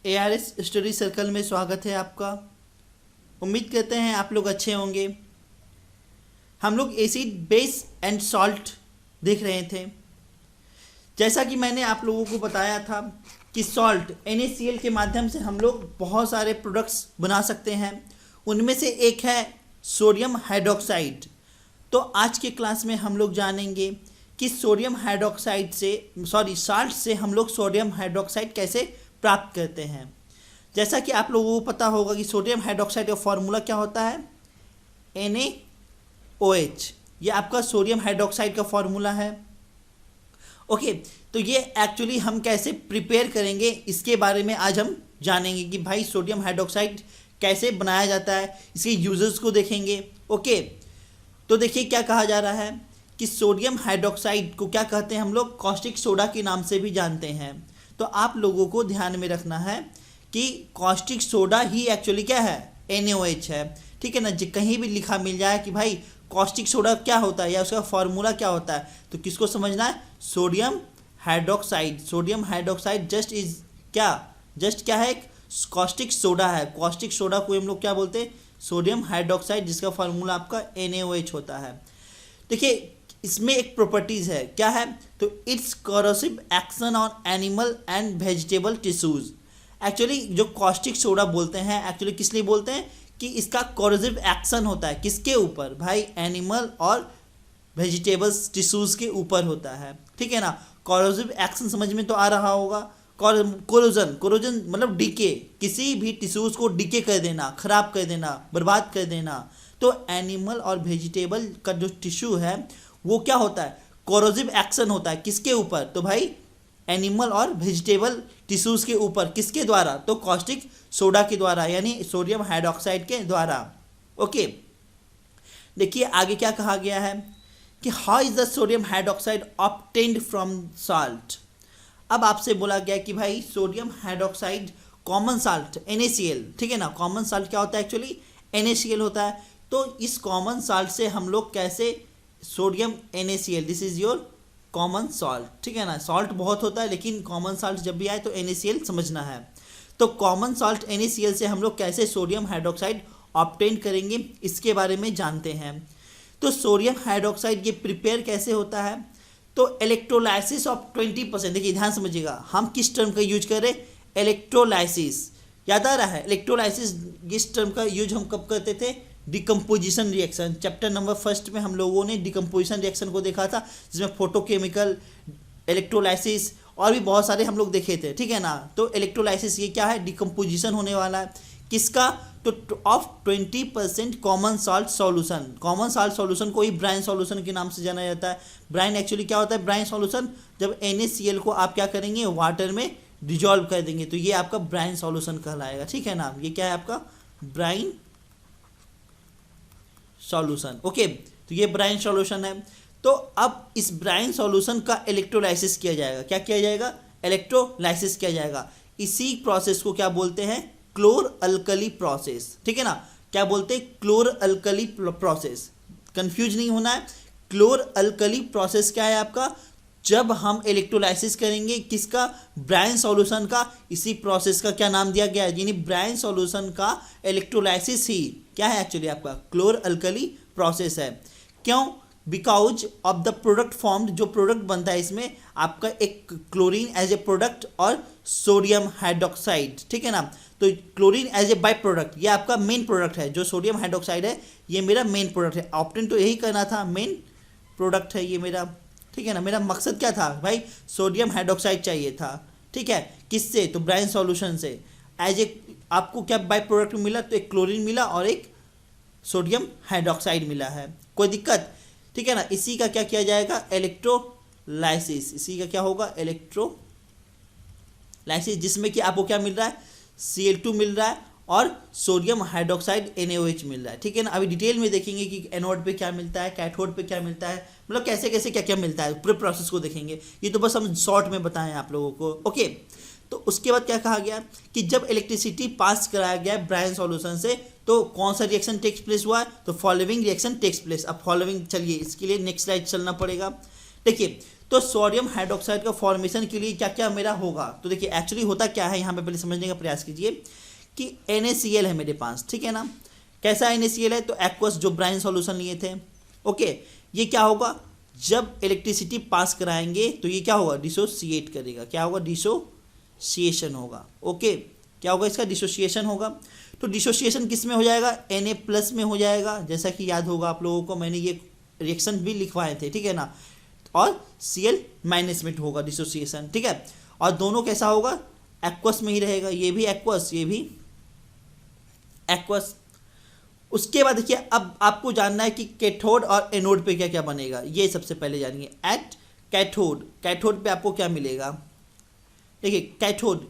ARS study circle में स्वागत है आपका। उम्मीद करते हैं आप लोग अच्छे होंगे। हम लोग एसिड बेस एंड सॉल्ट देख रहे थे। जैसा कि मैंने आप लोगों को बताया था कि सॉल्ट NaCl के माध्यम से हम लोग बहुत सारे प्रोडक्ट्स बना सकते हैं। उनमें से एक है सोडियम हाइड्रोक्साइड। तो आज के क्लास में हम लोग जानेंगे कि सोडियम हाइड्रोक्साइड से साल्ट से हम लोग सोडियम हाइड्रोक्साइड कैसे प्राप्त करते हैं। जैसा कि आप लोगों को पता होगा कि सोडियम हाइड्रोक्साइड का फॉर्मूला क्या होता है, NaOH। ये आपका सोडियम हाइड्रोक्साइड का फॉर्मूला है। ओके, तो ये एक्चुअली हम कैसे प्रिपेयर करेंगे इसके बारे में आज हम जानेंगे कि भाई सोडियम हाइड्रोक्साइड कैसे बनाया जाता है, इसके यूजेस को देखेंगे। ओके, तो देखिए क्या कहा जा रहा है कि सोडियम हाइड्रोक्साइड को क्या कहते हैं हम लोग, कॉस्टिक सोडा के नाम से भी जानते हैं। तो आप लोगों को ध्यान में रखना है कि कॉस्टिक सोडा ही एक्चुअली क्या है, NaOH है। ठीक है ना। कहीं भी लिखा मिल जाए कि भाई कॉस्टिक सोडा क्या होता है या उसका फॉर्मूला क्या होता है, तो किसको समझना है, sodium hydroxide. Sodium hydroxide just क्या है, एक कॉस्टिक सोडा है। कॉस्टिक सोडा को हम लोग क्या बोलते हैं, सोडियम हाइड्रोक्साइड, जिसका फॉर्मूला आपका NaOH होता है। देखिए इसमें एक प्रॉपर्टीज है, क्या है, तो it's corrosive action on animal and vegetable tissues. Actually जो कॉस्टिक सोडा बोलते हैं, एक्चुअली किस लिए बोलते हैं कि इसका कोरोसिव एक्शन होता है किसके ऊपर, भाई एनिमल और वेजिटेबल्स टिश्यूज के ऊपर होता है। ठीक है ना। कोरोसिव एक्शन समझ में तो आ रहा होगा। कोरोजन मतलब डीके, किसी भी टिश्यूज को डीके कर देना, खराब कर देना, बर्बाद कर देना। तो एनिमल और वेजिटेबल का जो टिश्यू है वो क्या होता है, कोरोसिव एक्शन होता है किसके ऊपर, तो भाई एनिमल और वेजिटेबल टिश्यूज के ऊपर। किसके द्वारा, तो कॉस्टिक सोडा के द्वारा, यानी सोडियम हाइड्रोक्साइड के द्वारा। ओके, देखिए आगे क्या कहा गया है कि how is the sodium hydroxide obtained from salt. अब आपसे बोला गया कि भाई sodium hydroxide common salt NaCl, ठीक है ना। कॉमन साल्ट क्या होता है, एक्चुअली NaCl होता है। तो इस कॉमन साल्ट से हम लोग कैसे sodium NaCl, this is your common salt. ठीक है ना। सॉल्ट बहुत होता है लेकिन कॉमन सॉल्ट जब भी आए तो NaCl समझना है। तो कॉमन सॉल्ट NaCl से हम लोग कैसे सोडियम हाइड्रोक्साइड ऑब्टेन करेंगे इसके बारे में जानते हैं। तो सोडियम हाइड्रोक्साइड ये प्रिपेयर कैसे होता है, तो इलेक्ट्रोलाइसिस ऑफ 20%। देखिए ध्यान समझिएगा, हम किस टर्म का यूज कर रहे हैं, इलेक्ट्रोलाइसिस। याद आ रहा है इलेक्ट्रोलाइसिस, इस टर्म का यूज हम कब करते थे, डिकम्पोजिशन रिएक्शन। चैप्टर नंबर 1 में हम लोगों ने डिकम्पोजिशन रिएक्शन को देखा था, जिसमें फोटोकेमिकल, इलेक्ट्रोलाइसिस और भी बहुत सारे हम लोग देखे थे। ठीक है ना। तो इलेक्ट्रोलाइसिस ये क्या है, डिकम्पोजिशन होने वाला है किसका, तो of 20% common salt solution. Common salt solution को ही ब्राइन सॉल्यूशन के नाम से जाना जाता है। ब्राइन एक्चुअली क्या होता है, ब्राइन सॉल्यूशन, जब NaCl को आप क्या करेंगे, वाटर में डिजॉल्व कर देंगे तो ये आपका ब्राइन सॉल्यूशन कहलाएगा। ठीक है ना। ये क्या है आपका ब्राइन सॉल्यूशन। ओके, तो ये ब्राइन सॉल्यूशन है। तो अब इस ब्राइन सॉल्यूशन का इलेक्ट्रोलाइसिस किया जाएगा। क्या किया जाएगा, इलेक्ट्रोलाइसिस किया जाएगा। इसी प्रोसेस को क्या बोलते हैं, क्लोर अल्कली प्रोसेस। ठीक है ना। क्या बोलते हैं, क्लोर अल्कली प्रोसेस। कंफ्यूज नहीं होना है। क्लोर अल्कली प्रोसेस क्या है आपका, जब हम इलेक्ट्रोलाइसिस करेंगे किसका, ब्राइन सॉल्यूशन का, इसी प्रोसेस का क्या नाम दिया गया है, यानी ब्राइन सॉल्यूशन का इलेक्ट्रोलाइसिस ही क्या है एक्चुअली आपका क्लोर अल्कली प्रोसेस है। क्यों, because of the product formed, जो प्रोडक्ट बनता है इसमें आपका एक क्लोरीन एज ए प्रोडक्ट और सोडियम हाइड्रोक्साइड। ठीक है ना। तो chlorine as a by product, ये आपका मेन प्रोडक्ट है। जो सोडियम हाइड्रोक्साइड है ये मेरा मेन प्रोडक्ट है। ऑप्टेन तो यही करना था, मेन प्रोडक्ट है ये मेरा। ठीक है ना। मेरा मकसद क्या था भाई, सोडियम हाइड्रोक्साइड चाहिए था। ठीक है, किससे, तो ब्राइन सॉल्यूशन से। एज ए आपको क्या बाई प्रोडक्ट मिला, तो एक क्लोरीन मिला और एक सोडियम हाइड्रोक्साइड मिला है। कोई दिक्कत, ठीक है ना। इसी का क्या किया जाएगा, इलेक्ट्रोलाइसिस। इसी का क्या होगा, इलेक्ट्रोलाइसिस, जिसमें कि आपको क्या मिल रहा है, Cl2 मिल रहा है और सोडियम हाइड्रोक्साइड NaOH मिल रहा है। ठीक है ना। अभी डिटेल में देखेंगे कि एनोड पे क्या मिलता है, कैथोड पे क्या मिलता है, मतलब कैसे कैसे क्या क्या मिलता है, पूरे प्रोसेस को देखेंगे। ये तो बस हम शॉर्ट में बताएं आप लोगों को। ओके, तो उसके बाद क्या कहा गया कि जब इलेक्ट्रिसिटी पास कराया गया ब्राइन सॉल्यूशन से, तो कौन सा रिएक्शन टेक्स प्लेस हुआ है, तो फॉलोइंग रिएक्शन टेक्स प्लेस। अब फॉलोइंग, चलिए इसके लिए नेक्स्ट स्लाइड चलना पड़ेगा। देखिए तो सोडियम हाइड्रोक्साइड का फॉर्मेशन के लिए क्या क्या मेरा होगा, तो देखिए एक्चुअली होता क्या है यहाँ पे पहले समझने का प्रयास कीजिए कि NaCl है मेरे पास, ठीक है ना। कैसा NaCl है, तो एक्वस जो ब्राइन सॉल्यूशन लिए थे। ओके, ये क्या होगा, जब इलेक्ट्रिसिटी पास कराएंगे तो ये क्या होगा, डिसोसिएट करेगा। क्या होगा, डिसोसिएशन होगा। ओके, क्या होगा, इसका डिसोसिएशन होगा। तो डिसोसिएशन किस में हो जाएगा, Na+ में हो जाएगा। जैसा कि याद होगा आप लोगों को, मैंने ये रिएक्शन भी लिखवाए थे, ठीक है ना। और Cl- में होगा डिसोसिएशन, ठीक है। और दोनों कैसा होगा, एक्वस में ही रहेगा। ये भी एक्वस, ये भी एक्वस। उसके बाद देखिए, अब आपको जानना है कि कैथोड और एनोड पे क्या क्या बनेगा, ये सबसे पहले जानिए। एट कैथोड, कैथोड पे आपको क्या मिलेगा, देखिए कैथोड,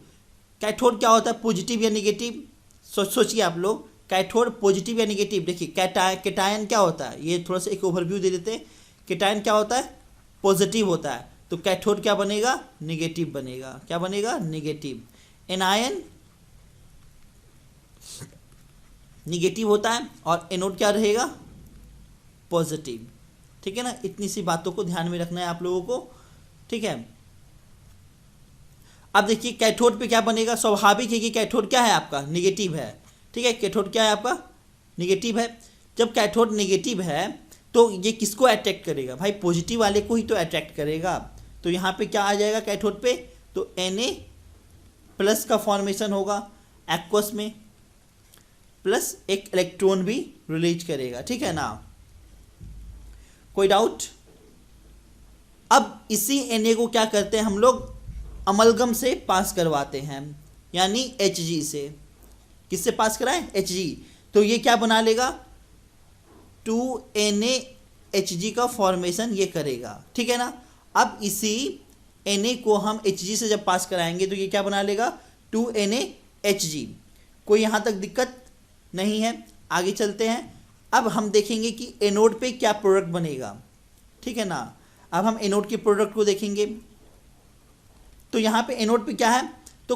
कैथोड क्या होता है, पॉजिटिव या निगेटिव। सोचिए आप लोग, कैथोड पॉजिटिव या निगेटिव। देखिए कैटायन क्या होता है, ये थोड़ा सा एक ओवरव्यू दे देते हैं। कैटायन क्या होता है, पॉजिटिव होता है, तो कैथोड क्या बनेगा, निगेटिव बनेगा। क्या बनेगा, निगेटिव। एनायन निगेटिव होता है और एनोड क्या रहेगा, पॉजिटिव, ठीक है ना। इतनी सी बातों को ध्यान में रखना है आप लोगों को, ठीक है। अब देखिए कैथोड पे क्या बनेगा, स्वाभाविक है कि कैथोड क्या है आपका, निगेटिव है, ठीक है। कैथोड क्या है आपका, निगेटिव है। जब कैथोड निगेटिव है तो ये किसको अट्रैक्ट करेगा, भाई पॉजिटिव वाले को ही तो अट्रैक्ट करेगा। तो यहाँ पे क्या आ जाएगा कैथोड पे, तो Na+ का फॉर्मेशन होगा एक्वस में, प्लस एक इलेक्ट्रॉन भी रिलीज करेगा, ठीक है ना। कोई डाउट। अब इसी Na को क्या करते हैं हम लोग, अमलगम से पास करवाते हैं, यानी Hg से। किससे पास कराएं, Hg। तो ये क्या बना लेगा, 2NaHg का फॉर्मेशन ये करेगा, ठीक है ना। अब इसी Na को हम Hg से जब पास कराएंगे तो ये क्या बना लेगा, 2NaHg। कोई यहाँ तक दिक्कत नहीं है, आगे चलते हैं। अब हम देखेंगे कि एनोड पे क्या प्रोडक्ट बनेगा, ठीक है ना। अब हम एनोड के प्रोडक्ट को देखेंगे। तो यहाँ पे एनोड पे क्या है, तो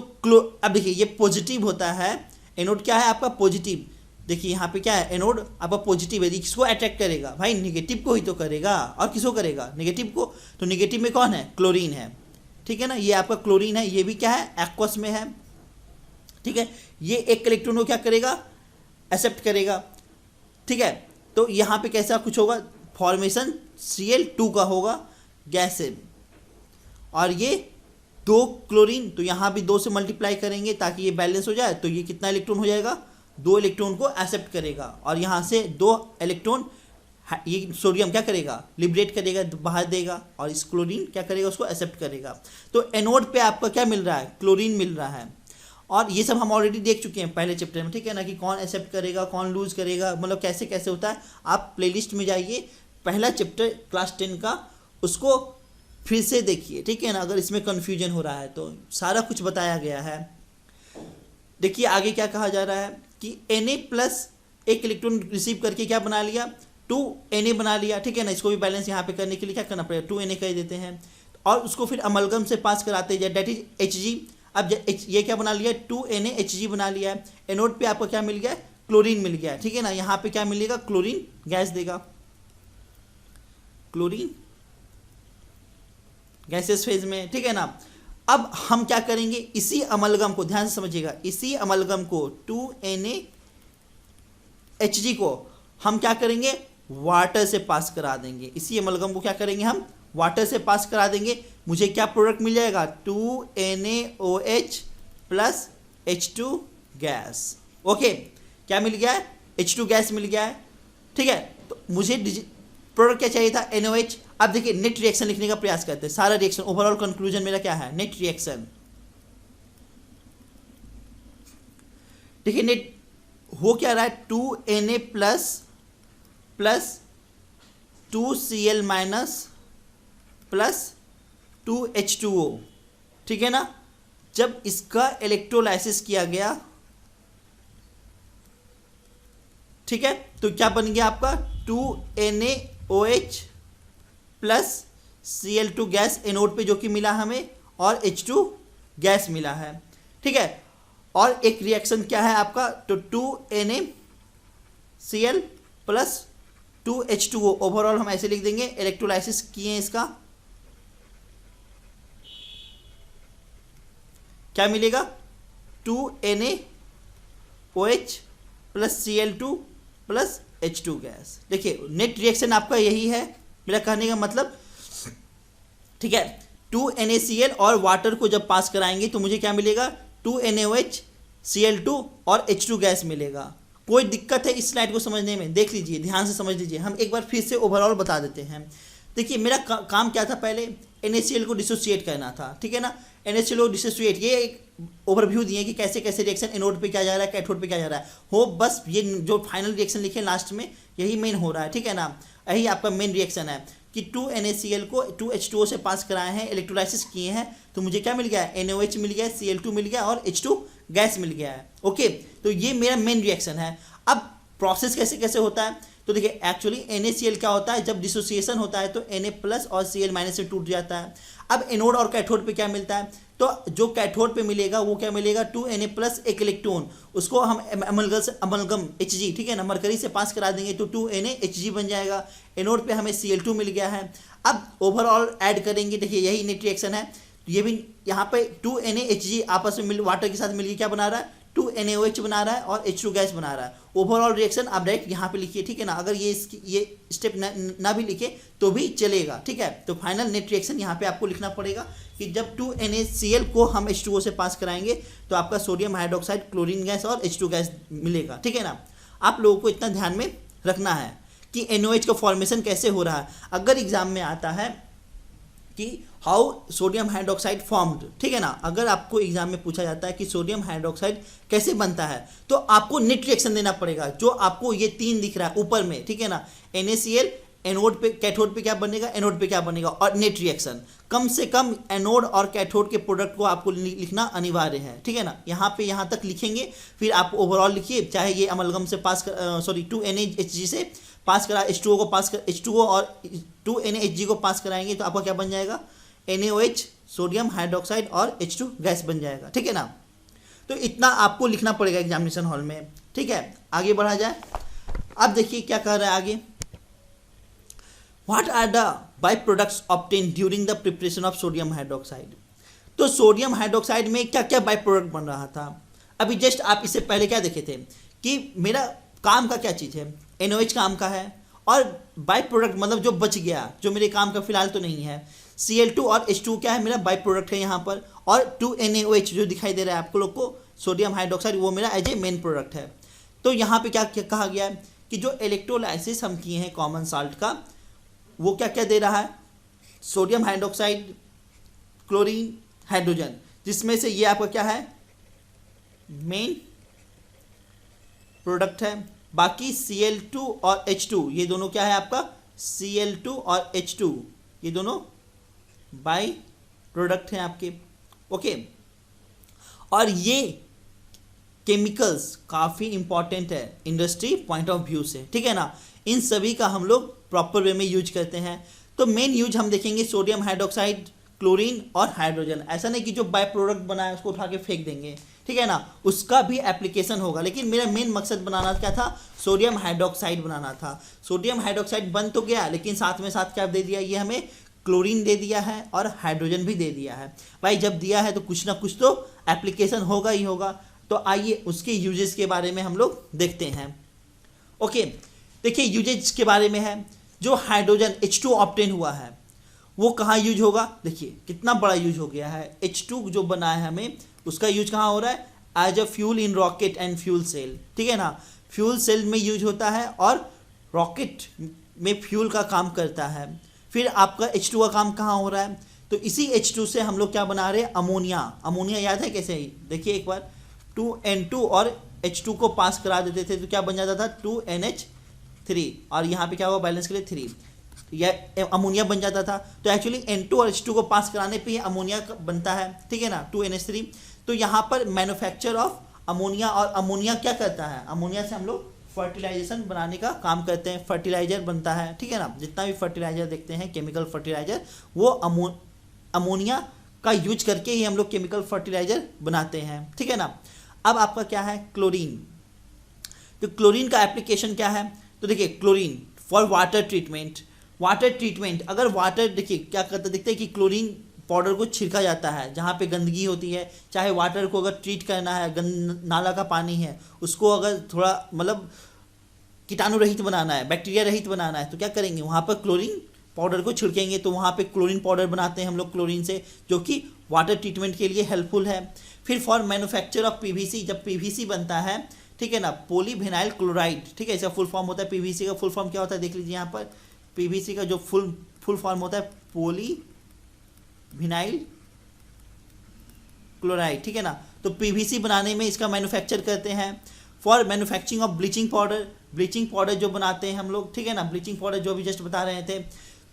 अब देखिए ये पॉजिटिव होता है, एनोड क्या है आपका, पॉजिटिव। देखिए यहाँ पे क्या है, एनोड आपका पॉजिटिव है, किसको अट्रैक्ट करेगा, भाई निगेटिव को ही तो करेगा। और किसको करेगा, निगेटिव को। तो निगेटिव में कौन है, क्लोरीन है, ठीक है ना। ये आपका क्लोरीन है, ये भी क्या है, एक्वस में है, ठीक है। ये एक इलेक्ट्रॉन को क्या करेगा, एक्सेप्ट करेगा, ठीक है। तो यहाँ पे कैसा कुछ होगा, फॉर्मेशन Cl2 का होगा, गैसेज। और ये 2 क्लोरीन, तो यहाँ भी 2 से मल्टीप्लाई करेंगे ताकि ये बैलेंस हो जाए। तो ये कितना इलेक्ट्रॉन हो जाएगा, 2 इलेक्ट्रॉन को एक्सेप्ट करेगा। और यहाँ से 2 इलेक्ट्रॉन ये सोडियम क्या करेगा, लिबरेट करेगा, बाहर देगा। और इस क्लोरीन क्या करेगा, उसको एक्सेप्ट करेगा। तो एनोड पे आपका क्या मिल रहा है, क्लोरीन मिल रहा है। और ये सब हम ऑलरेडी देख चुके हैं पहले चैप्टर में, ठीक है ना, कि कौन एक्सेप्ट करेगा, कौन लूज करेगा, मतलब कैसे कैसे होता है। आप प्लेलिस्ट में जाइए, पहला चैप्टर क्लास 10 का, उसको फिर से देखिए, ठीक है ना। अगर इसमें कन्फ्यूजन हो रहा है तो सारा कुछ बताया गया है। देखिए आगे क्या कहा जा रहा है कि Na+ एक इलेक्ट्रॉन रिसीव करके क्या बना लिया, 2Na बना लिया, ठीक है ना। इसको भी बैलेंस यहाँ पे करने के लिए क्या करना पड़ेगा, 2Na कह देते हैं। और उसको फिर अमलगम से पास कराते हैं, डेट इज Hg। अब ये क्या बना लिया, 2NaHg बना लिया है। एनोड पे आपको क्या मिल गया, क्लोरीन मिल गया, ठीक है ना। यहाँ पे क्या मिलेगा, क्लोरीन गैस देगा, क्लोरीन गैसेस फेज में, ठीक है ना। अब हम क्या करेंगे, इसी अमलगम को ध्यान से समझिएगा, इसी अमलगम को 2NaHg को हम क्या करेंगे, वाटर से पास करा देंगे। इसी अमलगम को क्या करेंगे, हम वाटर से पास करा देंगे। मुझे क्या प्रोडक्ट मिल जाएगा, 2NaOH plus H2 gas. Okay, क्या मिल गया है, H2 गैस मिल गया है, ठीक है। तो मुझे प्रोडक्ट क्या चाहिए था, NaOH। अब देखिए नेट रिएक्शन लिखने का प्रयास करते हैं, सारा रिएक्शन, ओवरऑल कंक्लूजन मेरा क्या है, नेट रिएक्शन। देखिए नेट हो क्या रहा है, 2Na+ plus 2Cl- plus 2H2O, ठीक है ना। जब इसका इलेक्ट्रोलाइसिस किया गया, ठीक है, तो क्या बन गया आपका, 2NaOH plus Cl2 gas anode पे जो कि मिला हमें, और H2 गैस मिला है, ठीक है। और एक रिएक्शन क्या है आपका, तो 2NaCl प्लस 2H2O। ओवरऑल हम ऐसे लिख देंगे, इलेक्ट्रोलाइसिस किए हैं इसका, क्या मिलेगा, 2NaOH plus Cl2 plus H2 gas. देखिए नेट रिएक्शन आपका यही है, मेरा कहने का मतलब, ठीक है। 2NaCl और वाटर को जब पास कराएंगे तो मुझे क्या मिलेगा, 2NaOH Cl2 और H2 गैस मिलेगा। कोई दिक्कत है इस स्लाइड को समझने में, देख लीजिए, ध्यान से समझ लीजिए। हम एक बार फिर से ओवरऑल बता देते हैं। देखिए मेरा काम क्या था, पहले NaCl को डिसोसिएट करना था, ठीक है ना। NaCl को डिसोसिएट, ये एक ओवरव्यू दिए कि कैसे कैसे रिएक्शन एनोड पे क्या जा रहा है, कैथोड पे क्या जा रहा है। हो बस ये जो फाइनल रिएक्शन लिखे लास्ट में यही मेन हो रहा है, ठीक है ना। यही आपका मेन रिएक्शन है कि 2NaCl को 2H2O से पास कराए हैं, इलेक्ट्रोलाइसिस किए हैं, तो मुझे क्या मिल गया है, NaOH मिल गया है, Cl2 मिल गया और H2 गैस मिल गया है। ओके, तो ये मेरा मेन रिएक्शन है। अब प्रोसेस कैसे कैसे होता है, तो देखिए एक्चुअली NaCl क्या होता है, जब डिसोसिएशन होता है तो Na प्लस और Cl माइनस से टूट जाता है। अब एनोड और कैथोड पे क्या मिलता है, तो जो कैथोड पे मिलेगा वो क्या मिलेगा, 2Na प्लस एक इलेक्ट्रॉन, उसको हम अमलगम Hg, ठीक है ना, मरकरी से पास करा देंगे तो 2NaHg बन जाएगा। एनोड पे हमें Cl2 मिल गया है। अब ओवरऑल ऐड करेंगे, देखिए यही नेट रिएक्शन है, ये भी यहाँ पे 2NaHg आपस में वाटर के साथ मिलकर क्या बना रहा है, 2NaOH बना रहा है और H2 गैस बना रहा है। ओवरऑल रिएक्शन आप डायरेक्ट यहाँ पे लिखिए, ठीक है ना। अगर ये स्टेप ना भी लिखे तो भी चलेगा, ठीक है। तो फाइनल नेट रिएक्शन यहाँ पे आपको लिखना पड़ेगा कि जब 2NaCl को हम H2O से पास कराएंगे तो आपका सोडियम हाइड्रोक्साइड, क्लोरीन गैस और H2 गैस मिलेगा, ठीक है ना। आप लोगों को इतना ध्यान में रखना है कि NaOH का फॉर्मेशन कैसे हो रहा है। अगर एग्जाम में आता है कि हाउ सोडियम हाइड्रोक्साइड फॉर्म्ड, ठीक है ना, अगर आपको एग्जाम में पूछा जाता है कि सोडियम हाइड्रोक्साइड कैसे बनता है तो आपको नेट रिएक्शन देना पड़ेगा, जो आपको ये तीन दिख रहा है ऊपर में, ठीक है ना। NaCl एनोड पे, कैथोड पे क्या बनेगा, एनोड पे क्या बनेगा, और नेट रिएक्शन। कम से कम एनोड और कैथोड के प्रोडक्ट को आपको लिखना अनिवार्य है, ठीक है ना। यहाँ पे यहाँ तक लिखेंगे, फिर आप ओवरऑल लिखिए, चाहे ये अमलगम से पास 2NaHg से पास करा, H2O को पास कर, H2O और 2NaHg को पास कराएंगे तो आपका क्या बन जाएगा, NaOH सोडियम हाइड्रोक्साइड और H2 गैस बन जाएगा, ठीक है ना। तो इतना आपको लिखना पड़ेगा एग्जामिनेशन हॉल में, ठीक है। आगे बढ़ा जाए। अब देखिए क्या कह रहा है आगे, what are the by products obtain during the preparation of sodium hydroxide. तो सोडियम हाइड्रोक्साइड में क्या क्या बाई प्रोडक्ट बन रहा था, अभी जस्ट आप इससे पहले क्या देखे थे कि मेरा काम का क्या चीज़ है, NaOH काम का है, और बाई प्रोडक्ट मतलब जो बच गया, जो मेरे काम का फिलहाल तो नहीं है, Cl2 और H2 क्या है, मेरा बाई प्रोडक्ट है यहाँ पर, और 2NaOH जो दिखाई दे रहा है आपको लोग को, सोडियम हाइड्रोक्साइड, वो मेरा एज ए मेन प्रोडक्ट है। तो यहाँ पे क्या कहा गया है कि जो इलेक्ट्रोलाइसिस हम किए हैं कॉमन साल्ट का, वो क्या क्या दे रहा है, सोडियम हाइड्रोक्साइड, क्लोरीन, हाइड्रोजन, जिसमें से ये आपका क्या है, मेन प्रोडक्ट है। बाकी Cl2 और H2 ये दोनों क्या है आपका, Cl2 और H2 ये दोनों बाई प्रोडक्ट हैं आपके, ओके। और ये केमिकल्स काफ़ी इंपॉर्टेंट है इंडस्ट्री पॉइंट ऑफ व्यू से, ठीक है ना। इन सभी का हम लोग प्रॉपर वे में यूज करते हैं। तो मेन यूज हम देखेंगे सोडियम हाइड्रोक्साइड, क्लोरीन और हाइड्रोजन। ऐसा नहीं कि जो बाय प्रोडक्ट बना है उसको उठा के फेंक देंगे, ठीक है ना, उसका भी एप्लीकेशन होगा। लेकिन मेरा मेन मकसद बनाना क्या था, सोडियम हाइड्रोक्साइड बनाना था। सोडियम हाइड्रोक्साइड बन तो गया, लेकिन साथ में साथ क्या दे दिया, ये हमें क्लोरीन दे दिया है और हाइड्रोजन भी दे दिया है। भाई जब दिया है तो कुछ ना कुछ तो एप्लीकेशन होगा ही होगा। तो आइए उसके यूजेस के बारे में हम लोग देखते हैं, ओके। देखिए यूजेस के बारे में है, जो हाइड्रोजन H2 ऑब्टेन हुआ है वो कहाँ यूज होगा, देखिए कितना बड़ा यूज हो गया है। H2 जो बना है हमें, उसका यूज कहाँ हो रहा है, as a fuel in rocket and fuel cell, ठीक है ना। फ्यूल सेल में यूज होता है और रॉकेट में फ्यूल का काम करता है। फिर आपका H2 का काम कहाँ हो रहा है, तो इसी H2 से हम लोग क्या बना रहे हैं, अमोनिया। अमोनिया याद है कैसे, ही देखिए एक बार, 2N2 और H2 को पास करा देते थे तो क्या बन जाता था, 2NH3, और यहाँ पे क्या होगा, बैलेंस के लिए 3, यह अमोनिया बन जाता था। तो एक्चुअली N2 और H2 को पास कराने पे ये अमोनिया बनता है, ठीक है ना, 2NH3। तो यहाँ पर मैन्युफैक्चर ऑफ अमोनिया, और अमोनिया क्या करता है, अमोनिया से हम लोग फर्टिलाइजेशन बनाने का काम करते हैं, फर्टिलाइजर बनता है, ठीक है ना। जितना भी फर्टिलाइजर देखते हैं केमिकल फर्टिलाइजर, वो अमोनिया का यूज करके ही हम लोग केमिकल फर्टिलाइजर बनाते हैं, ठीक है ना। अब आपका क्या है, क्लोरीन। तो क्लोरीन का एप्लीकेशन क्या है, तो देखिए chlorine for water treatment. Water treatment, अगर वाटर, देखिए क्या करता, दिखता है कि क्लोरीन पाउडर को छिड़का जाता है जहाँ पे गंदगी होती है, चाहे वाटर को अगर ट्रीट करना है, नाला का पानी है उसको अगर थोड़ा मतलब कीटाणु रहित बनाना है, बैक्टीरिया रहित बनाना है, तो क्या करेंगे वहाँ पर क्लोरीन पाउडर को छिड़केंगे। तो वहाँ पे क्लोरीन पाउडर बनाते हैं हम लोग क्लोरीन से, जो कि वाटर ट्रीटमेंट के लिए हेल्पफुल है। फिर फॉर मैन्युफैक्चर ऑफ पीवीसी, जब पीवीसी बनता है, ठीक है ना, पॉलीविनाइल क्लोराइड, ठीक है, इसका फुल फॉर्म होता है, पीवीसी का फुल फॉर्म क्या होता है देख लीजिए यहाँ पर, पीवीसी का जो फुल फॉर्म होता है पॉलीविनाइल क्लोराइड, ठीक है ना। तो पीवीसी बनाने में इसका मैन्युफैक्चर करते हैं। For manufacturing of bleaching powder, bleaching powder जो बनाते हैं हम लोग, ठीक है ना, ब्लीचिंग पाउडर जो भी जस्ट बता रहे थे,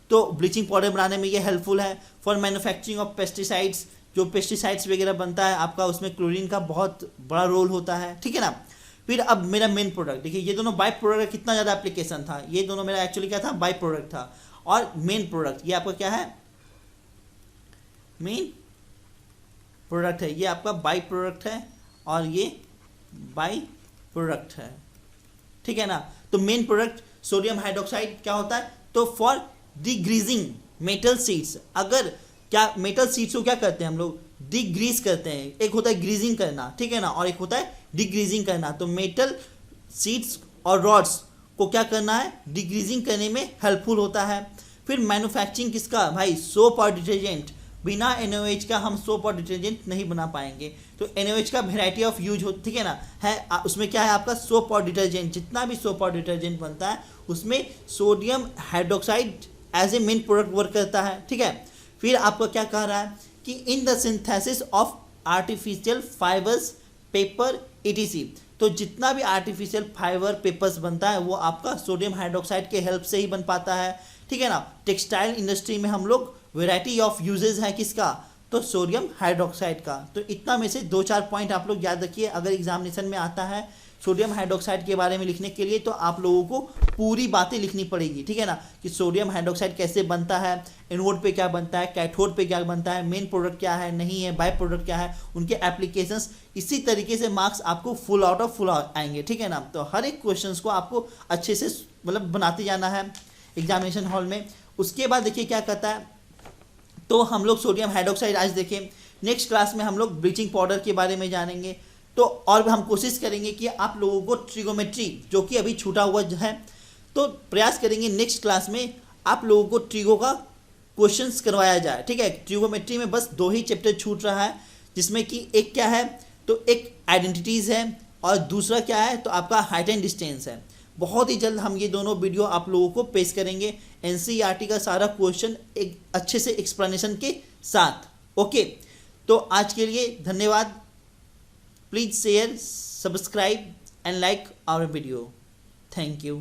तो ब्लीचिंग पाउडर बनाने में ये हेल्पफुल है। फॉर मैन्युफैक्चरिंग ऑफ पेस्टिसाइड्स, जो पेस्टिसाइड्स वगैरह बनता है आपका, उसमें क्लोरीन का बहुत बड़ा रोल होता है, ठीक है ना। फिर अब मेरा मेन प्रोडक्ट देखिए, ये दोनों बाई प्रोडक्ट का कितना ज़्यादा एप्लीकेशन था, ये दोनों मेरा एक्चुअली क्या था, बाई प्रोडक्ट था। और मेन प्रोडक्ट ये आपका क्या है, मेन प्रोडक्ट है, ये आपका बाई प्रोडक्ट है और ये बाई प्रोडक्ट है, ठीक है ना। तो मेन प्रोडक्ट सोडियम हाइड्रोक्साइड क्या होता है, तो फॉर डिग्रीजिंग मेटल शीट्स, अगर क्या मेटल शीट्स को क्या करते हैं हम लोग, डिग्रीज करते हैं। एक होता है ग्रीजिंग करना, ठीक है ना, और एक होता है डिग्रीजिंग करना। तो मेटल शीट्स और रॉड्स को क्या करना है, डिग्रीजिंग करने में हेल्पफुल होता है। फिर मैन्युफैक्चरिंग किसका भाई, सोप और डिटर्जेंट, बिना NaOH का हम सोप और डिटर्जेंट नहीं बना पाएंगे। तो NaOH का वेराइटी ऑफ यूज हो, ठीक है ना, है उसमें क्या है आपका सोप और डिटर्जेंट, जितना भी सोप और डिटर्जेंट बनता है उसमें sodium hydroxide as a main product work करता है, ठीक है। फिर आपको क्या कह रहा है कि in the synthesis of artificial fibres, paper ETC, तो जितना भी आर्टिफिशियल फाइबर पेपर्स बनता है वो आपका सोडियम हाइड्रोक्साइड के हेल्प से ही बन पाता है, ठीक है ना। टेक्सटाइल इंडस्ट्री में हम लोग वैरायटी ऑफ यूजेस है किसका, तो सोडियम हाइड्रोक्साइड का। तो इतना में से 2-4 पॉइंट आप लोग याद रखिए, अगर एग्जामिनेशन में आता है सोडियम हाइड्रोक्साइड के बारे में लिखने के लिए तो आप लोगों को पूरी बातें लिखनी पड़ेगी, ठीक है ना, कि सोडियम हाइड्रोक्साइड कैसे बनता है, एनोड पे क्या बनता है, कैथोड पे क्या बनता है, मेन प्रोडक्ट क्या है, नहीं है, बाय प्रोडक्ट क्या है, उनके एप्लीकेशंस। इसी तरीके से मार्क्स आपको फुल आउट ऑफ फुल आएंगे, ठीक है ना। तो हर एक क्वेश्चंस को आपको अच्छे से मतलब बनाते जाना है एग्जामिनेशन हॉल में। उसके बाद देखिए क्या कहता है, तो हम लोग सोडियम हाइड्रोक्साइड आज देखें, नेक्स्ट क्लास में हम लोग ब्लीचिंग पाउडर के बारे में जानेंगे। तो और हम कोशिश करेंगे कि आप लोगों को ट्रिगोमेट्री जो कि अभी छूटा हुआ है, तो प्रयास करेंगे नेक्स्ट क्लास में आप लोगों को ट्रिगो का क्वेश्चंस करवाया जाए, ठीक है। ट्रिगोमेट्री में बस 2 ही चैप्टर छूट रहा है, जिसमें कि एक क्या है, तो एक आइडेंटिटीज़ है और दूसरा क्या है, तो आपका हाइट एंड डिस्टेंस है। बहुत ही जल्द हम ये दोनों वीडियो आप लोगों को पेश करेंगे, NCERT का सारा क्वेश्चन एक अच्छे से एक्सप्लेनेशन के साथ। ओके, तो आज के लिए धन्यवाद। Please share, subscribe and like our video. Thank you.